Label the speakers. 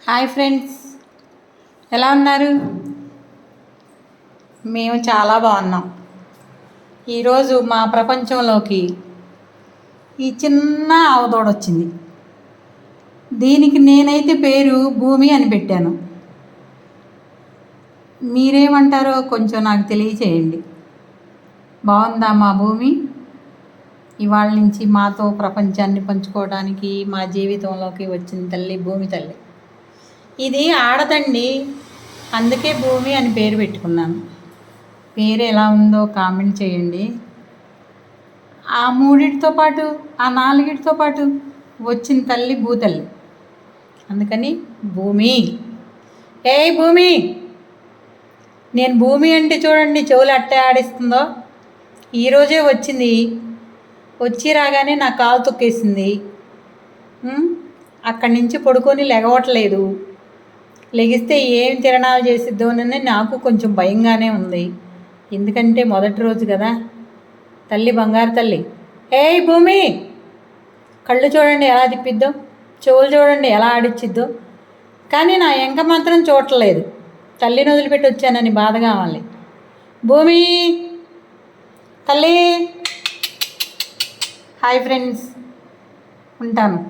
Speaker 1: Hi friends, ఎలా ఉన్నారు? మేము చాలా బాగున్నాం. ఈరోజు మా ప్రపంచంలోకి ఈ చిన్న ఆవదోడ వచ్చింది. దీనికి నేనైతే పేరు భూమి అని పెట్టాను. మీరేమంటారో కొంచెం నాకు తెలియచేయండి. బాగుందా మా భూమి? ఇవాళ నుంచి మాతో ప్రపంచాన్ని పంచుకోవడానికి మా జీవితంలోకి వచ్చిన తల్లి భూమి తల్లి. ఇది ఆడదండి, అందుకే భూమి అని పేరు పెట్టుకున్నాను. పేరు ఎలా ఉందో కామెంట్ చేయండి. ఆ మూడిటితో పాటు ఆ నాలుగిటితో పాటు వచ్చిన తల్లి భూతల్లి, అందుకని భూమి. ఏ భూమి, నేను భూమి అంటే చూడండి చెవులు అట్టే ఆడిస్తుందో. ఈరోజే వచ్చింది, వచ్చి రాగానే నా కాలు తొక్కేసింది. అక్కడి నుంచి పడుకొని లెగవట్లేదు. లెగిస్తే ఏం తిరణాలు చేసిద్దోనని నాకు కొంచెం భయంగానే ఉంది. ఎందుకంటే మొదటి రోజు కదా. తల్లి బంగారు తల్లి. ఏయ్ భూమి, కళ్ళు చూడండి ఎలా తిప్పిద్దో, చెవులు చూడండి ఎలా ఆడిచ్చిద్దో. కానీ నా ఎంక మాత్రం చూడట్లేదు. తల్లిని వదిలిపెట్టి వచ్చానని బాధ కావాలి. భూమి తల్లి. హాయ్ ఫ్రెండ్స్, ఉంటాను.